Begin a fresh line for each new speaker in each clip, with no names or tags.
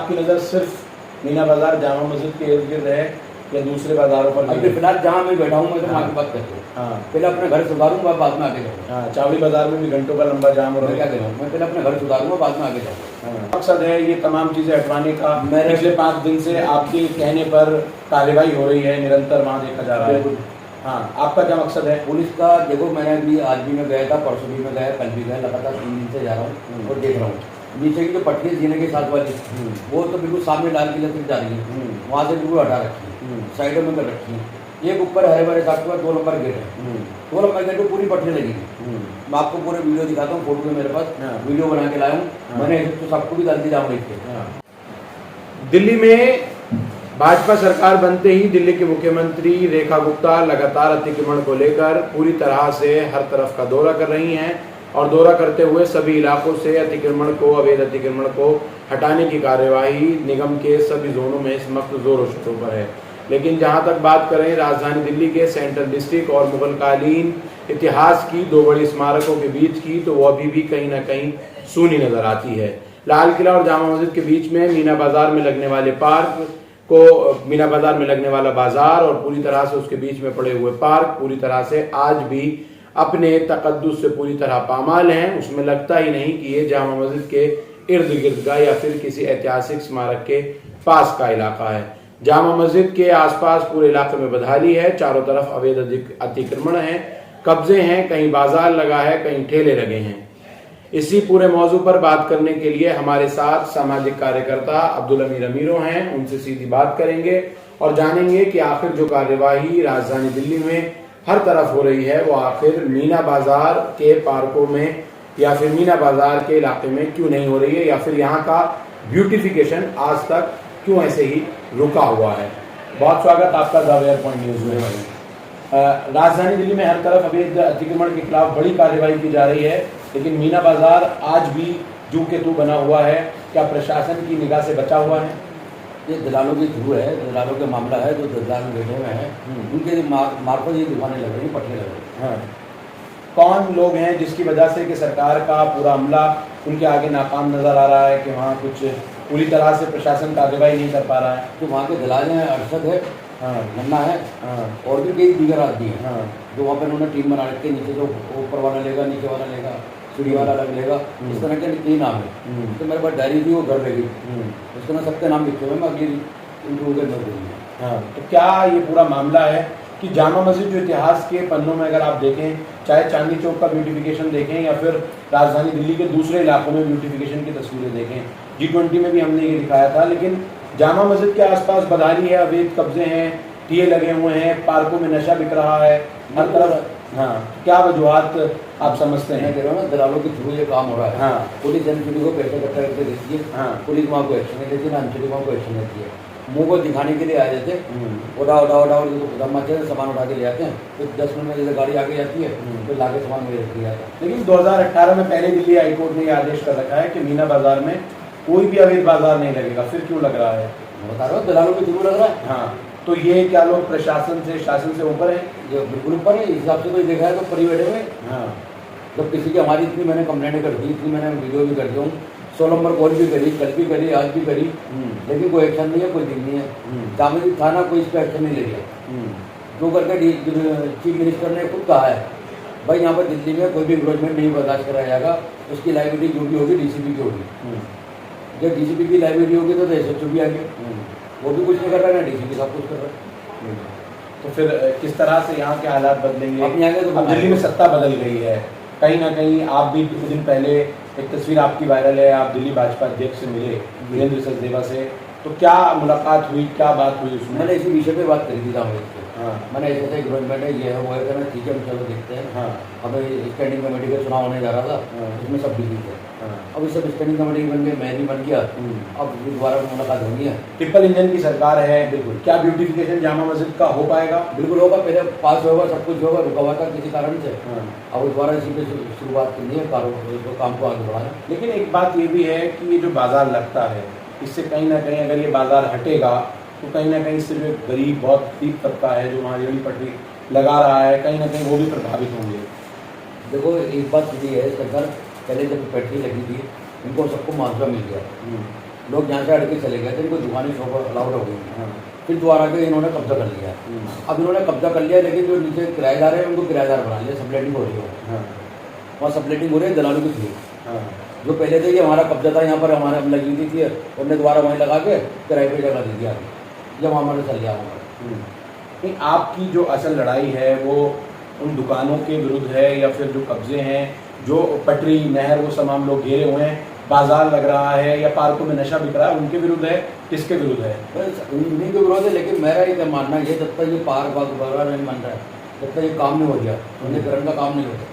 आपकी नज़र सिर्फ मीना बाजार जामा मस्जिद के इर्द गिर्द है या दूसरे बाजारों पर?
अभी फिलहाल जहाँ मैं बैठा हूँ मैं तो वहाँ की बात करता हूँ।
हाँ,
पहले अपने घर सुधारूंगा, बाद में आगे जाऊँगा।
हाँ, चावड़ी बाजार में भी घंटों का लंबा जाम हो रहा
मैं क्या
है।
करूँ, मैं पहले अपने घर सुधारूंगा, बाद में आगे जाऊँगा।
हाँ, मकसद है ये तमाम चीज़ें हटवाने का।
मेरे-
पिछले 5 दिन से आपके कहने पर कार्रवाई हो रही है, निरंतर वहाँ देखा जा रहा है।
बिल्कुल।
हाँ, आपका क्या मकसद है?
पुलिस का देखो, मैंने अभी आज भी मैं गया था, परसों भी मैं गया, कल भी गया, लगातार 3 दिन से जा रहा हूँ और देख रहा हूँ। नीचे की जो पटरी है जीने के साथ वाली, वो तो बिल्कुल सामने लाल किले तक जा रही है, वहाँ से बिल्कुल हटा रखी है, साइडों में कर रखी है। एक ऊपर हरे भरे साथ में 2 नंबर गेट है, 2 नंबर गेट में पूरी पटरी लगी है। मैं आपको पूरे वीडियो दिखाता हूँ, फोटो है मेरे पास, वीडियो बना के लाया हूँ मैंने, तो सबको भी गलती जाऊँ देख के।
दिल्ली में भाजपा सरकार बनते ही दिल्ली के मुख्यमंत्री रेखा गुप्ता लगातार अतिक्रमण को लेकर पूरी तरह से हर तरफ का दौरा कर रही हैं और दौरा करते हुए सभी इलाकों से अतिक्रमण को, अवैध अतिक्रमण को हटाने की कार्यवाही निगम के सभी जोनों में इस वक्त जोरों शोरों पर है। लेकिन जहां तक बात करें राजधानी दिल्ली के सेंट्रल डिस्ट्रिक्ट और मुगलकालीन इतिहास की 2 बड़ी स्मारकों के बीच की, तो वो अभी भी कहीं ना कहीं सूनी नजर आती है। लाल किला और जामा मस्जिद के बीच में मीना बाजार में लगने वाले पार्क को, मीना बाजार में लगने वाला बाजार और पूरी तरह से उसके बीच में पड़े हुए पार्क पूरी तरह से आज भी अपने तकद्दुस से पूरी तरह पामाल हैं। उसमें लगता ही नहीं कि ये जामा मस्जिद के इर्द गिर्द का या फिर किसी ऐतिहासिक स्मारक के पास का इलाका है। जामा मस्जिद के आसपास पूरे इलाके में बदहाली है, चारों तरफ अवैध अतिक्रमण है, कब्जे हैं, कहीं बाजार लगा है, कहीं ठेले लगे हैं। इसी पूरे मौजू पर बात करने के लिए हमारे साथ सामाजिक कार्यकर्ता अब्दुल अमीर अमीरों हैं, उनसे सीधी बात करेंगे और जानेंगे कि आखिर जो कार्यवाही राजधानी दिल्ली में हर तरफ हो रही है वो आखिर मीना बाजार के पार्कों में या फिर मीना बाजार के इलाके में क्यों नहीं हो रही है, या फिर यहाँ का ब्यूटिफिकेशन आज तक क्यों ऐसे ही रुका हुआ है। बहुत स्वागत आपका द वेयर पॉइंट न्यूज में। राजधानी दिल्ली में हर तरफ अवैध अतिक्रमण के खिलाफ बड़ी कार्रवाई की जा रही है, लेकिन मीना बाजार आज भी जू के तू बना हुआ है। क्या प्रशासन की निगाह से बचा हुआ है?
ये दलालों की थ्रू है, दलालों का मामला है, जो दलाल बैठे हुए हैं उनके मार्फत ये दुकानें लग रही हैं, पटरी लग रही हैं।
हाँ, कौन लोग हैं जिसकी वजह से कि सरकार का पूरा अमला उनके आगे नाकाम नजर आ रहा है कि वहाँ कुछ पूरी तरह से प्रशासन कार्रवाई नहीं कर पा रहा है?
तो वहाँ के दलाल हैं, अरशद है,
हाँ,
नन्ना है,
हाँ,
और भी कई दीगर आदमी हैं
हाँ,
जो वहाँ पर उन्होंने टीम बना रखी है। नीचे जो ऊपर वाला लेगा, नीचे वाला लेगा, सीढ़ी वाला अलग लेगा, इस तरह के कई नाम है। तो मेरे पास डायरी थी, वो घर लगी, उसके ना सबके नाम लिखे हुए, मैं अगली इंटरव्यू के अंदर दूँगी।
हाँ, तो क्या ये पूरा मामला है कि जामा मस्जिद जो इतिहास के पन्नों में अगर आप देखें, चाहे चांदनी चौक का ब्यूटिफिकेशन देखें या फिर राजधानी दिल्ली के दूसरे इलाकों में ब्यूटिफिकेशन की तस्वीरें देखें, G20 में भी हमने ये दिखाया था, लेकिन जामा मस्जिद के आसपास बदहाली है, अवैध कब्जे हैं, टीए लगे हुए हैं, पार्कों में नशा बिक रहा है हर तरफ। हाँ, क्या वजूहत आप समझते हैं?
मैं कह रहा हूँ ना, दलालों के थ्रू ये काम हो रहा है।
हाँ,
पुलिस एनसीडी को पैसे इकट्ठा करके देती है,
हाँ,
पुलिस वहाँ को एक्शन नहीं लेती, ना एनसीडी वहाँ को एक्शन लेती है। मुंह को दिखाने के लिए आ जाते हैं, उठा सामान उठा के ले आते हैं, फिर 10 मिनट में जैसे गाड़ी आगे जाती है फिर लाके सामान मेरे रख दिया जाता है।
लेकिन 2018 में पहले दिल्ली हाईकोर्ट ने ये आदेश कर रखा है कि मीना बाजार में कोई भी अवैध बाजार नहीं लगेगा, फिर क्यों लग रहा है?
मैं बता रहा हूँ, दलालों के थ्रू लग रहा है।
हाँ, तो ये क्या लोग प्रशासन से, शासन से ऊपर है?
जो बिल्कुल ऊपर है, इस हिसाब से कोई देखा है तो परी बैठे हुए।
हाँ,
जब किसी की हमारी इतनी मैंने कंप्लेंट कर दी, इतनी मैंने वीडियो भी कर दी हूँ, 100 नंबर कॉल भी करी, कल भी करी, आज भी करी, लेकिन कोई एक्शन नहीं है, कोई दिन नहीं है। जामिल थाना कोई इस पर एक्शन नहीं ले लिया। जो करके चीफ मिनिस्टर ने खुद कहा है, भाई यहाँ पर दिल्ली में कोई भी इंक्रोचमेंट नहीं बर्दाश्त कराया जाएगा, उसकी लाइबिलिटी जो भी होगी डीसीपी की होगी। जब डीसीपी की लाइबिलिटी होगी तो एसएचओ भी आगे, वो भी कुछ नहीं कर रहा है, ना डीसीपी सब कुछ कर रहा है।
तो फिर किस तरह से यहाँ के हालात बदलेंगे?
अपने आगे तो
अब दिल्ली में सत्ता बदल गई है, कहीं ना कहीं आप भी कुछ दिन पहले एक तस्वीर आपकी वायरल है, आप दिल्ली भाजपा अध्यक्ष से मिले वीरेंद्र सचदेवा से, तो क्या मुलाकात हुई, क्या बात हुई उसमें?
मैंने इसी विषय पे बात करी थी जामा मस्जिद पे।
हाँ,
मैंने ऐसे इंक्रोचमेंट है, ये है वो है, कहना ठीक है चलो देखते हैं।
हाँ,
हमें स्टैंडिंग कमेटी का चुनाव होने जा रहा था,
हाँ,
उसमें सब बिजी थे।
हाँ,
अब इस सब स्टैंडिंग कमेटी बन गए, मैं भी बन गया, अब दोबारा मुलाकात होनी है।
ट्रिपल इंजन की सरकार है, बिल्कुल। क्या ब्यूटिफिकेशन जामा मस्जिद का हो पाएगा?
बिल्कुल होगा, पहले पास होगा, सब कुछ होगा, रुका हुआ था किसी कारण से,
हाँ,
अब दोबारा इसी पे शुरुआत करनी है, काम को आगे बढ़ाना।
लेकिन एक बात ये भी है कि ये जो बाजार लगता है, इससे कहीं ना कहीं अगर ये बाजार हटेगा तो कहीं ना कहीं सिर्फ एक गरीब, बहुत गरीब तबका है जो वहाँ रेहड़ी पटरी लगा रहा है, कहीं ना कहीं वो भी प्रभावित होंगे।
देखो एक बात ये है, सरकार पहले जब बैटरी लगी थी इनको सबको मुआवजा मिल गया, लोग यहाँ से हट के चले गए थे, इनको दुकानें शॉप अलाउड हो गई। फिर दोबारा के इन्होंने कब्जा कर लिया। अब इन्होंने कब्जा कर लिया, लेकिन जो नीचे किराएदार है उनको किराएदार बना लिया, सबलेटिंग हो रही है वहाँ, सबलेटिंग हो रही है दलालों की थी। जो पहले थे कि हमारा कब्जा था यहाँ पर, हमारे हम लगी हुई थी, उन्होंने दोबारा वहीं लगा के किराए पे जगह दे दिया, जब हमारे चल गया वहाँ।
नहीं, आपकी जो असल लड़ाई है वो उन दुकानों के विरुद्ध है या फिर जो कब्जे हैं, जो पटरी नहर वो तमाम लोग घेरे हुए हैं, बाजार लग रहा है या पार्कों में नशा बिक रहा है, उनके विरुद्ध है, किसके विरुद्ध है?
उन्हीं के विरोध है, लेकिन मेरा ये मानना है जब तक ये पार्क वगैरह नहीं बन रहा है, जब तक ये काम नहीं हो गया, उन्नीकरण का काम नहीं होता,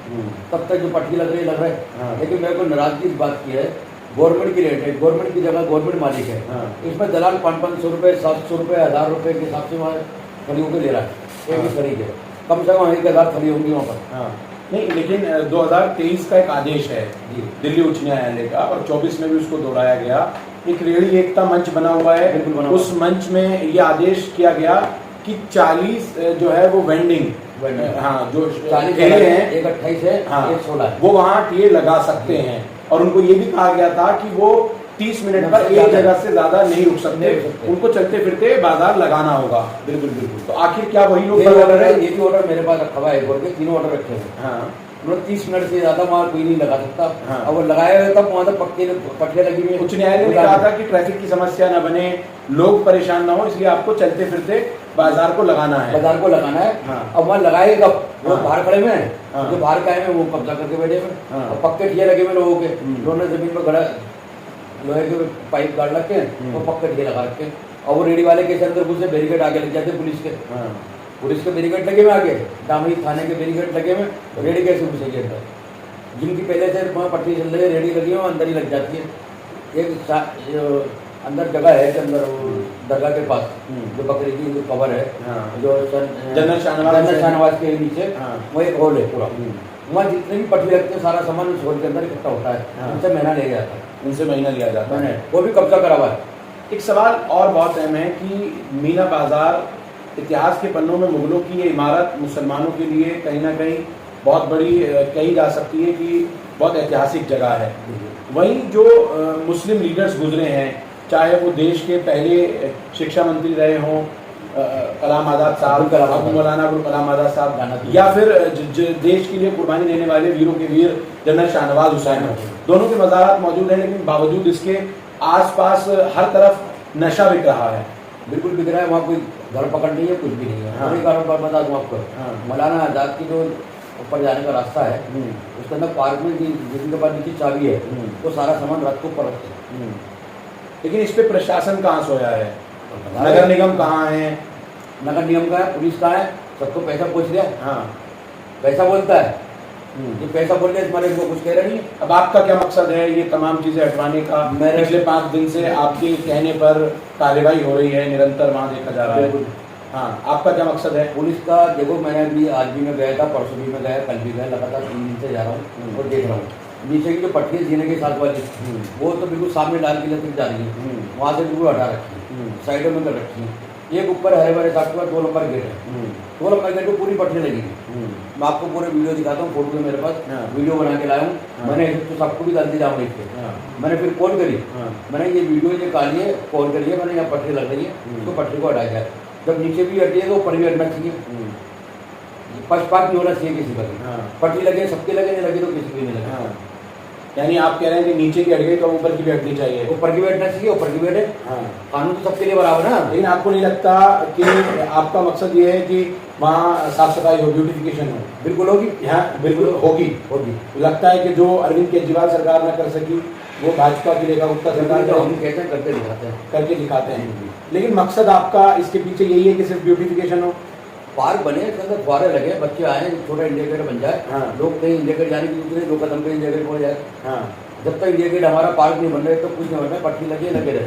तब तक जो पटरी लग रही है। लेकिन मेरे को नाराजगी इस बात की है, गवर्नमेंट की रेट है, गवर्नमेंट की जगह गवर्नमेंट मालिक है, इसमें दलाल 500 रुपये, 700 रुपये, 1000 रुपये के हिसाब से वहाँ खड़ी होकर ले रहा है। एक खरीद है, कम से कम 1000 खड़ी होंगी वहाँ पर।
नहीं, लेकिन 2023 का एक आदेश है दिल्ली उच्च न्यायालय का, और 24 में भी उसको दोहराया गया। एक रेहड़ी एकता मंच बना हुआ है, उस मंच में ये आदेश किया गया कि 40 जो है वो वेंडिंग, जो
40
हैं,
एक 28 है, एक 16 है,
वो वहाँ ठेले लगा सकते हैं। और उनको ये भी कहा गया था कि वो 30 मिनट पर एक जगह से ज्यादा नहीं रुक सकते, उनको चलते फिरते बाजार लगाना होगा।
बिल्कुल बिल्कुल।
तो आखिर क्या वही लोग
ऑर्डर है, ये भी ऑर्डर मेरे पास रखा हुआ है, बोल के 3 ऑर्डर रखे हैं। उन्होंने 30 मिनट से ज्यादा वहाँ कोई नहीं लगा सकता। अब वो लगाया हुआ तब वहाँ तक पट्टियाँ लगी हुई।
उच्च न्यायालय ने कहा था कि ट्रैफिक की समस्या न बने, लोग परेशान ना हो, इसलिए आपको चलते फिरते बाजार को लगाना है।
बाजार को लगाना है। अब वहाँ लगाएगा वो बाहर खड़े में, जो बाहर का है वो कब्जा करके बैठे हुए, और पक्के ठिए लगे हुए लोगों के, उन्होंने जमीन पर खड़ा लोहे के पाइप गाड़ रखे, वो पक्के ठिए लगा रखे, और वो रेडी वाले के अंदर घुसे, बैरिकेड आगे लग जाते पुलिस के बैरिकेड लगे हुए आगे, दामई थाने के बैरिकेड लगे हुए, रेडी कैसे घुसेगी अंदर? जिनकी पहले से वहाँ पट्टी चल रही है, रेडी लगी हुई अंदर ही लग जाती है। एक अंदर जगह है, अंदर दरगाह के पास जो बकरी की जो कवर है, जो जनरल शाहनवाज के नीचे वो एक हॉल है पूरा, वहाँ जितने भी पट्टी रखते हैं सारा सामान उस हॉल के अंदर इकट्ठा होता है। उनसे महीना ले जाता है,
उनसे महीना लिया जाता है,
वो भी कब्जा करा हुआ है।
एक सवाल और बहुत अहम है कि मीना बाजार इतिहास के पन्नों में मुगलों की ये इमारत मुसलमानों के लिए कहीं ना कहीं बहुत बड़ी कही जा सकती है कि बहुत ऐतिहासिक जगह है। वहीं जो मुस्लिम लीडर्स गुजरे हैं, चाहे वो देश के पहले शिक्षा मंत्री रहे हों कलाम आज़ाद साहब, अबू मौलाना अबुल कलाम आज़ाद साहब, या फिर देश के लिए कुर्बानी देने वाले वीरों के वीर जनरल शाहनवाज हुसैन, दोनों के मज़ारात मौजूद हैं, लेकिन बावजूद इसके आसपास हर तरफ नशा बिक रहा है।
बिल्कुल बिक रहा है, वहाँ कोई धरपकड़ नहीं है, कुछ भी नहीं है। पूरे कारण पर बता दूँ आपको, मौलाना आज़ाद की जो ऊपर जाने का रास्ता है, उसके अंदर पार्क में जिनके पास नीचे चाबी है, वो सारा सामान रात को ऊपर रखते हैं।
लेकिन इस पे प्रशासन कहाँ सोया है? नगर निगम कहाँ है?
नगर निगम का है, पुलिस का है, सबको पैसा पूछ लिया। पैसा बोलता है, ये पैसा बोल रहे तुम्हारे को कुछ कह रहे नहीं।
अब आपका क्या मकसद है ये तमाम चीजें हटवाने का? पिछले 5 दिन से आपके कहने पर कार्रवाई हो रही है, निरंतर वहाँ देखा जा रहा है। आपका क्या मकसद है?
पुलिस का देखो, मैंने अभी आज भी मैं गया था, परसों भी मैं गया, कल भी गया, लगातार 3 दिन से जा रहा हूँ और देख रहा हूँ। नीचे की जो पट्टी है जीने के साथ वाली, वो तो बिल्कुल सामने डाल के लेकर जा रही है, वहाँ से बिल्कुल हटा रखी है, साइडों में कर रखी है। एक ऊपर हरे भरे साथ में 2 नंबर गेट है, 2 नंबर गेट में पूरी पट्टी लगी है। मैं आपको पूरे वीडियो दिखाता हूँ, फोटो मेरे पास, वीडियो बना के लाया हूँ मैंने, तो सबको भी जल्दी जाऊँगा इसके। मैंने फिर कॉल करी, मैंने ये वीडियो निकालिए, कॉल करिए, मैंने यहाँ पट्टी लग रही है, तो पट्टी को हटाया जाए। जब नीचे भी हटी है तो ऊपर भी हटना चाहिए, पक्षपात नहीं होना चाहिए किसी पर। पट्टी लगे सबके लगे, नहीं लगे तो किसी भी नहीं लगे।
यानी आप कह रहे हैं कि नीचे की हट गई तो ऊपर की भी हटनी चाहिए?
ऊपर की भी हटना चाहिए, ऊपर की भी हटे। कानून तो सबके लिए बराबर है ना।
लेकिन आपको नहीं लगता कि आपका मकसद ये है कि वहाँ साफ सफाई हो, ब्यूटिफिकेशन हो?
बिल्कुल होगी,
यहाँ बिल्कुल होगी। लगता है कि जो अरविंद केजरीवाल सरकार ने कर सकी वो भाजपा की लेखा गुप्ता सरकार
हम कहते हैं करके दिखाते हैं।
लेकिन मकसद आपका इसके पीछे यही है कि सिर्फ ब्यूटिफिकेशन हो?
पार्क बने, इसके अंदर फुहारे लगे, बच्चे आए, छोटा इंडिया गेट बन जाए, लोग कहीं इंडिया गेट जाने की दूसरे 2 कदम पे इंडिया गेट पहुंच जाए। जब तक इंडिया गेट हमारा पार्क नहीं बन रहे तो कुछ नहीं बन रहा, पटरी लगे रहे,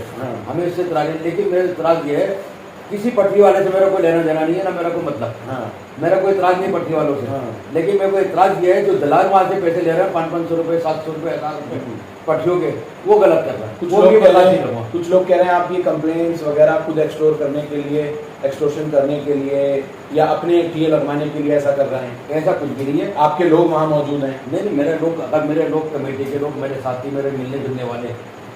हमें इससे इतराज नहीं। लेकिन मेरा इतराज ये है, किसी पटरी वाले से मेरा कोई लेना देना नहीं है, ना मेरा कोई मतलब, मेरा कोई इतराज नहीं पटरी वालों से। लेकिन मेरे को इतराज ये है जो दलाल वहाँ से पैसे ले रहे हैं 500 रुपये, 700 रुपये, 1000 रुपये पटरियों के, वो गलत कर रहा है। कुछ
लोग कह रहे हैं आप ये कंप्लेंट्स वगैरह खुद एक्सटोर करने के लिए, एक्सटोर्शन करने के लिए या अपने टीए लगवाने के लिए ऐसा कर रहे हैं।
ऐसा कुछ भी नहीं है।
आपके लोग वहाँ मौजूद हैं?
नहीं, मेरे लोग, अगर मेरे लोग कमेटी के लोग, मेरे साथी, मेरे मिलने जुलने वाले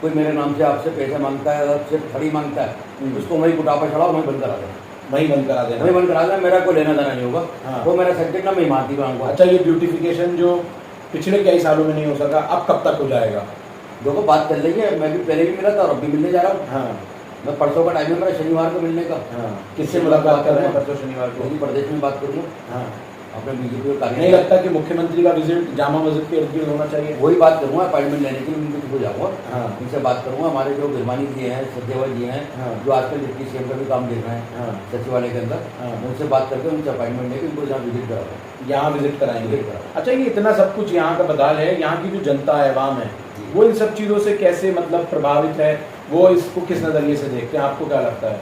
कोई मेरे नाम से आपसे पैसे मांगता है, आपसे खड़ी मांगता है, उसको वही कुटापा चढ़ाओ, वही बंद करा देना,
वही बंद करा देना,
वही बंद करा देना, मेरा कोई लेना देना नहीं होगा।
हाँ।
वो मेरा सब्जेक्ट ना मैं मानती हूँ।
अच्छा, ये ब्यूटिफिकेशन जो पिछले कई सालों में नहीं हो सका, अब कब तक हो जाएगा?
देखो बात चल रही है, मैं भी पहले भी मिला था और अब भी मिलने जा रहा हूँ।
हाँ
मैं परसों का टाइम है मेरा, शनिवार को मिलने का।
हाँ, किससे मुलाकात कर रहे हैं परसों शनिवार को?
यही प्रदेश में बात करूँगा,
हाँ,
अपने बीजेपी का
नहीं लगता कि मुख्यमंत्री का विजिट जामा मस्जिद के इर्द गिर्द होना चाहिए?
वही बात करूँगा, अपॉइंटमेंट लेने के लिए उनके थ्रू जाऊँगा,
हाँ
उनसे बात करूँगा। हमारे जो गिरवानी जी हैं, सत्यवर जी हैं,
हाँ
जो आजकल डिप्टी सीएम का भी काम देख रहे हैं
हाँ
सचिवालय के अंदर,
हाँ,
उनसे बात करके उनसे अपॉइंटमेंट लेके उनको जहाँ विजिट कराऊंगा,
यहाँ विजिट कराएंगे।
विजिट कराऊंगा।
अच्छा, ये इतना सब कुछ यहाँ का बदहाल है, यहाँ की जो जनता है, अवाम है, वो इन सब चीज़ों से कैसे मतलब प्रभावित है? वो इसको किस नज़रिए से देखते हैं? आपको क्या लगता है?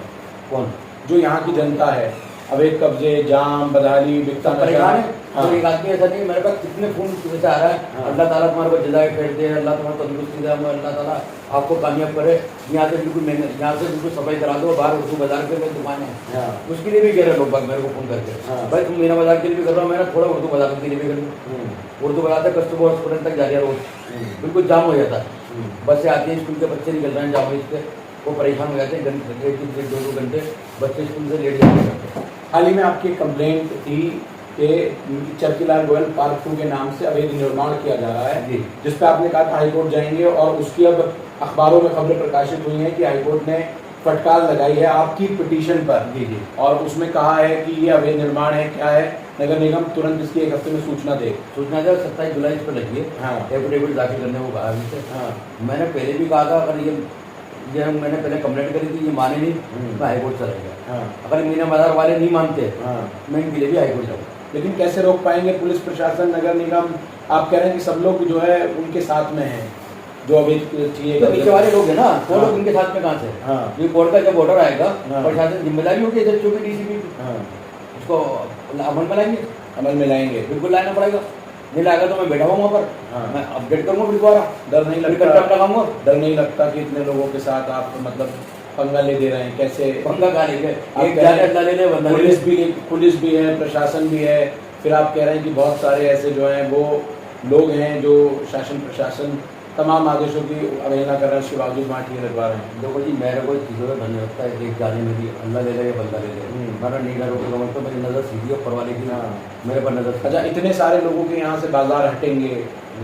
कौन?
जो यहाँ की जनता है, अवैध कब्जे, जाम, बदहाली, बिकता
परेशान है।
हाँ।
तो एक आदमी ऐसा नहीं, मेरे पास कितने फोन से आ रहा है,
हाँ।
अल्लाह ताला तुम्हारे को जजाए फेर दे, अल्लाह तुम्हारे तंदुरुस्ती दे, अल्लाह ताला आपको कामयाब करे, यहाँ से बिल्कुल यहाँ से बिल्कुल सफाई करा दो, बाहर उर्दू बाजार के में दुकान है,
हाँ
उसके लिए भी कह रहे लोग बाग मेरे को फोन करके,
हाँ।
भाई तुम मीना बाजार के लिए भी कर रहा हूँ, मैं थोड़ा उर्दू बाजार के लिए भी कर लूँ। उर्दू बाजार से कस्टमर हॉस्पिटल तक जा रही है रोज, बिल्कुल जाम हो जाता है, बसें आती हैं, स्कूल के बच्चे निकल रहे हैं जाम इससे, वो परेशान हो जाते हैं, एक 2 घंटे बच्चे स्कूल से लेट जाते हैं।
हाल ही में आपकी कंप्लेंट थी कि चरखीलाल गोयल पार्क 2 के नाम से अवैध निर्माण किया जा रहा है,
जी।
जिस पर आपने कहा था हाईकोर्ट जाएंगे, और उसकी अब अखबारों में खबरें प्रकाशित हुई हैं कि हाईकोर्ट ने फटकार लगाई है आपकी पिटीशन पर,
जी जी,
और उसमें कहा है कि ये अवैध निर्माण है, क्या है, नगर निगम तुरंत इसकी 1 हफ्ते में सूचना दे।
सूचना जब 27 जुलाई इस पर लगी है,
हाँ
एफिडेविट दाखिल करने को कहा हमसे।
हाँ
मैंने पहले भी कहा था, अगर ये मैंने पहले कंप्लेंट करी थी, ये माने नहीं, मैं हाईकोर्ट चला गया।
हाँ
अगर मीना बाजार वाले नहीं मानते,
हाँ,
मैं इनके लिए भी हाईकोर्ट जाऊँगा।
लेकिन कैसे रोक पाएंगे? पुलिस प्रशासन, नगर निगम, आप कह रहे हैं कि सब लोग जो है उनके साथ में हैं, जो अभी चाहिए
तो पीछे वाले लोग हैं ना, वो
हाँ।
लोग उनके साथ में कहाँ से?
हाँ
ये कोर्ट का जब ऑर्डर आएगा,
हाँ।
प्रशासन जिम्मेदारी होगी एसएचओ की, डीसीपी की,
हाँ,
उसको अमल में लाएंगे,
अमल में लाएंगे।
बिल्कुल लाना पड़ेगा। नहीं लाएगा तो मैं बैठा हुआ वहाँ पर,
हाँ।
मैं अपडेट करूँगा फिर दोबारा,
डर नहीं
कंट्रोल
लगता?
लगाऊंगा।
डर नहीं लगता कि इतने लोगों के साथ आप मतलब पंगा ले दे रहे हैं? कैसे
पंगा कहाँ लेंगे,
आप
एक
कह
जाने
रहे हैं,
अल्लाह ले ले, बंदा ले ले।
पुलिस भी है, प्रशासन भी है, फिर आप कह रहे हैं कि बहुत सारे ऐसे जो हैं वो लोग हैं जो शासन प्रशासन तमाम आदेशों की अवहेलना कर रहे हैं, उसके बावजूद वहाँ टीए लगवा रहे हैं।
देखो जी, मेरे को चीज़ों में धन्य लगता है, एक जाने में भी अल्लाह ले ले, बंदा ले ले, हमारा नीडर होकर का मतलब मेरी नज़र सीधी और परवाले की
हाँ।
मेरे पर नज़र।
अच्छा, इतने सारे लोगों के यहाँ से बाजार हटेंगे,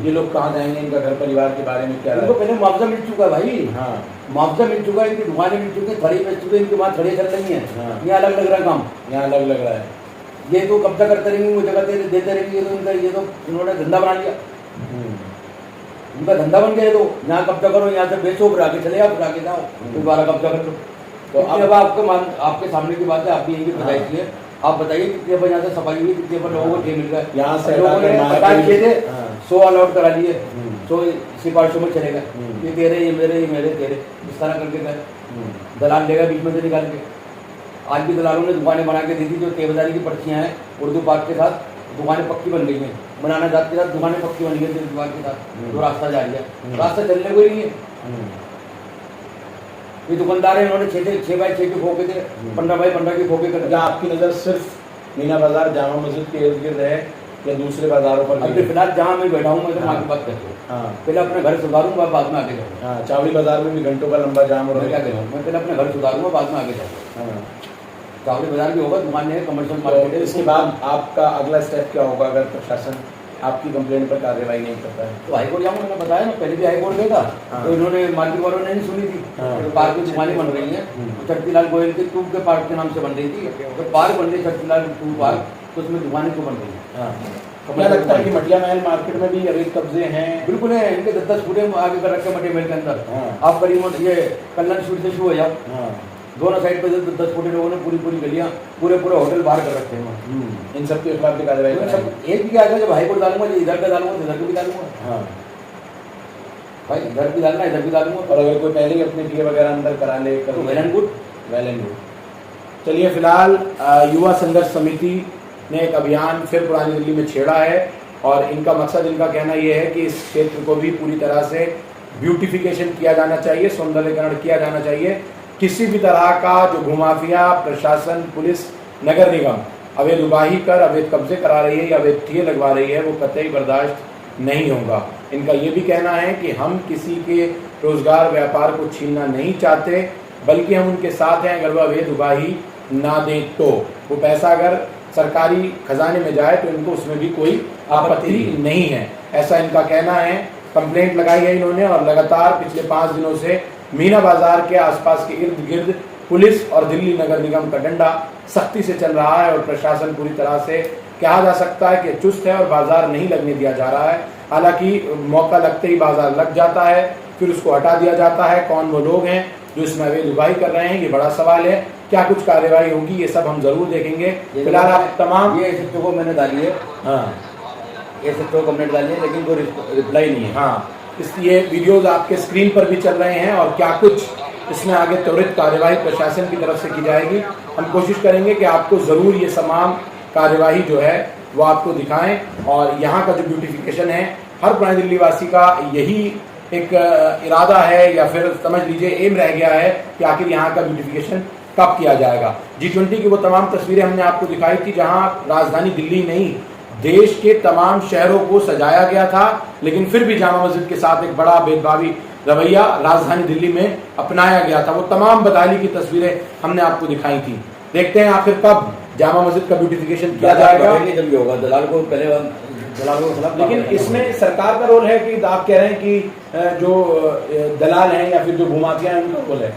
ये लोग कहाँ जाएंगे? इनका घर परिवार के बारे में क्या
इनको
राय?
पहले मुआवजा मिल चुका है भाई,
हाँ
मुआवजा मिल चुका है, इनकी दुकानें मिल चुकी है, थड़ी बेच चुके हैं, इनकी वहाँ थड़ियाँ चल रही हैं,
हाँ।
ये अलग लग रहा है काम।
यहाँ अलग लग रहा है।
ये तो कब्जा करते रहेंगे, वो जगह देते रहेंगे, ये तो इन्होंने धंधा बना लिया, उनका धंधा बन गया। तो यहाँ कब्जा करो, यहाँ से बेचो, फिर आगे चले आओ, फिर आगे जाओ, फिर दोबारा कब्जा कर लो। तो अब आपके सामने की बात है, आप भी यही बताई है, आप बताइए कितने पर यहाँ से सफाई हुई, कितने पर लोगों को ठे मिल गया?
यहाँ से
लोगों ने
हटाकर
50 किए थे,
हाँ।
100 अलॉट करा लिए, 100 सिफारिशों में चले गए,
हम्म।
ये तेरे, ये मेरे, ये मेरे, तेरे, इस तरह करके गए। दलाल लेगा बीच में से निकाल के। आज भी दलालों ने दुकानें बना के दी थी, जो तेवदारी की पर्चियाँ हैं उर्दू पार्क के साथ, दुकानें पक्की बन गई हैं, बनाना जात के साथ दुकानें पक्की बन गई थी दीवार के साथ, जो रास्ता जा रही है, रास्ता चलने को ही नहीं है। ये दुकानदार है, इन्होंने 6 बाई 6 के खोके थे, 15 बाई 15 के खोके कर।
क्या आपकी नज़र सिर्फ मीना बाजार जामा मस्जिद के इर्द गिर्द है या दूसरे बाजारों पर
अभी
भी?
फिलहाल जहाँ मैं बैठा हूँ, मैं तो
हाँ।
वहाँ की बात करता हूँ,
हाँ
पहले अपने घर सुधारूंगा, बाद में आगे जाऊँगा।
हाँ, चावड़ी बाजार में भी घंटों का लंबा जाम हो
मैं
रहा
क्या
है।
कह रहा हूँ, मैं पहले अपने घर सुधारूंगा, बाद में आगे जाऊँगा।
हाँ,
चावड़ी बाजार भी होगा, दुकानें हैं, कमर्शियल
तो
मार्केट है।
इसके बाद आपका अगला स्टेप क्या होगा अगर प्रशासन आपकी कंप्लेंट पर कार्रवाई नहीं करता है?
तो हाईकोर्ट जाऊँगा, मैंने बताया ना, पहले भी हाईकोर्ट गया था,
हाँ।
तो इन्होंने मार्केट वालों ने नहीं सुनी थी।
हाँ।
तो पार्क की दुकानें बन रही हैं, तो चरखीलाल गोयल के ट्यूब के पार्क के नाम से बन रही थी, तो पार्क बन रही चरखीलाल ट्यूब पार्क, तो उसमें दुकानें क्यों बन रही हैं?
हाँ, क्या लगता है कि मटिया महल मार्केट में भी अवैध कब्जे हैं?
बिल्कुल है, इनके 10 फुटे आगे कर रखे मटे मेल के अंदर।
हाँ।
आप करीब ये कल्याण स्ट्रीट से शुरू हो जाओ,
हाँ,
दोनों साइड पे 10 फुटे लोगों ने पूरी गलियां, पूरे होटल बाहर कर रखे हैं।
इन सब के खिलाफ भी कार्रवाई
तो
करेंगे?
सब एक भी आगे जब हाईकोर्ट डालूंगा, जो इधर का डालूंगा, तो इधर को भी डालूंगा
हाँ,
भाई, इधर भी डालना, इधर भी डालूंगा,
और अगर कोई पहले ही अपने टीए वगैरह अंदर करा ले
तो well and good.
Well and good. चलिए, फिलहाल युवा संघर्ष समिति ने एक अभियान फिर पुरानी दिल्ली में छेड़ा है, और इनका मकसद, इनका कहना यह है कि इस क्षेत्र को भी पूरी तरह से ब्यूटिफिकेशन किया जाना चाहिए, सौंदर्यीकरण किया जाना चाहिए। किसी भी तरह का जो भूमाफिया, प्रशासन, पुलिस, नगर निगम अवैध उबाही कर अवैध कब्जे करा रही है या अवैध ठेके लगवा रही है, वो कतई बर्दाश्त नहीं होगा। इनका ये भी कहना है कि हम किसी के रोजगार व्यापार को छीनना नहीं चाहते, बल्कि हम उनके साथ हैं अगर वह अवैध उगाही ना दें तो। वो पैसा अगर सरकारी खजाने में जाए तो इनको उसमें भी कोई आपत्ति नहीं है, ऐसा इनका कहना है। कंप्लेंट लगाई है इन्होंने और लगातार पिछले 5 दिनों से मीना बाजार के आसपास के इर्द गिर्द पुलिस और दिल्ली नगर निगम का डंडा सख्ती से चल रहा है और प्रशासन पूरी तरह से कहा जा सकता है कि चुस्त है और बाजार नहीं लगने दिया जा रहा है। हालांकि मौका लगते ही बाजार लग जाता है, फिर उसको हटा दिया जाता है। कौन वो लोग हैं जो इसमें अवैध उगाही कर रहे हैं, ये बड़ा सवाल है। क्या कुछ कार्रवाई होगी, ये सब हम जरूर देखेंगे। फिलहाल आप तमाम
ये एसएचओ को मैंने डाली है,
हाँ
एसएचओ को कंप्लेंट डाली है, लेकिन कोई रिप्लाई नहीं है।
हाँ, इसलिए वीडियोज आपके स्क्रीन पर भी चल रहे हैं और क्या कुछ इसमें आगे त्वरित कार्यवाही प्रशासन की तरफ से की जाएगी। हम कोशिश करेंगे कि आपको ज़रूर ये तमाम कार्यवाही जो है वो आपको दिखाएं। और यहाँ का जो ब्यूटिफिकेशन है, हर पुरानी दिल्ली वासी का यही एक इरादा है या फिर समझ लीजिए एम रह गया है कि आखिर यहाँ का ब्यूटिफिकेशन कब किया जाएगा। G20 की वो तमाम तस्वीरें हमने आपको दिखाई थी जहाँ राजधानी दिल्ली नहीं, देश के तमाम शहरों को सजाया गया था, लेकिन फिर भी जामा मस्जिद के साथ एक बड़ा भेदभावी रवैया राजधानी दिल्ली में अपनाया गया था। वो तमाम बदहाली की तस्वीरें हमने आपको दिखाई थी। देखते हैं आखिर कब जामा मस्जिद का ब्यूटिफिकेशन किया जाएगा।
जब भी होगा दलाल को पहले दलालों के खिलाफ,
लेकिन इसमें सरकार का रोल है कि आप कह रहे हैं कि जो दलाल हैं या फिर जो भूमाफिया हैं उनका रोल है।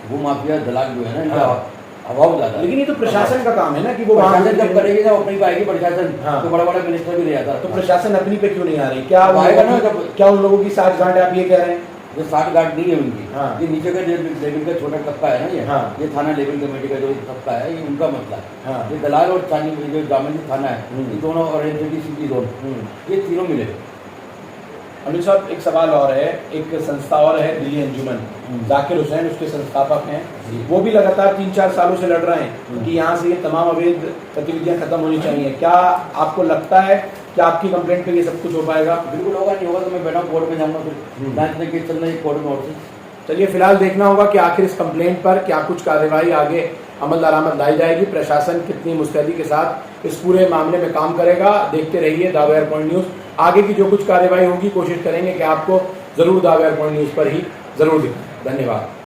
भूमाफिया दलाल जो है ना, इनका
हाँ।
अभाव ज्यादा है।
लेकिन ये तो प्रशासन का काम है ना कि वो
प्रशासन जब करेगी जब अपनी पाएगी प्रशासन,
हाँ।
तो बड़ा बड़ा मिनिस्टर भी ले आता।
तो प्रशासन अपनी पे क्यों नहीं आ रही? क्या
अब आएगा ना जब,
क्या उन लोगों की साठगांठ आप ये कह रहे हैं?
जो 60 गार्ड नहीं है उनकी,
हाँ।
ये नीचे का लेवल का छोटा तबका है ना,
हाँ।
ये थाना लेवल कमेटी का जो तबका है, ये उनका मसला है।
हाँ।
ये दलाल और जो जामा मस्जिद थाना है, ये दोनों और एनसीटी सिटी जोन, ये तीनों मिले।
अनिल साहब, एक सवाल और है, एक संस्था और है दिल्ली अंजुमन, जाकिर हुसैन उसके संस्थापक हैं, वो भी लगातार 3-4 सालों से लड़ रहे हैं कि यहाँ से ये तमाम अवैध गतिविधियाँ खत्म होनी चाहिए। क्या आपको लगता है कि आपकी कंप्लेंट पे ये सब कुछ हो पाएगा?
बिल्कुल होगा, नहीं होगा तो मैं बैठा कोर्ट में जाऊँगा, फिर जांच में केस चल रही है कोर्ट में। और
चलिए, फिलहाल देखना होगा कि आखिर इस कंप्लेंट पर क्या कुछ कार्रवाई आगे अमल दरामद लाई जाएगी। प्रशासन कितनी मुस्तैदी के साथ इस पूरे मामले में काम करेगा, देखते रहिए दावेर पॉइंट न्यूज़। आगे की जो कुछ कार्रवाई होगी कोशिश करेंगे कि आपको जरूर दावेर पॉइंट न्यूज़ पर ही जरूर दिखाएं। धन्यवाद।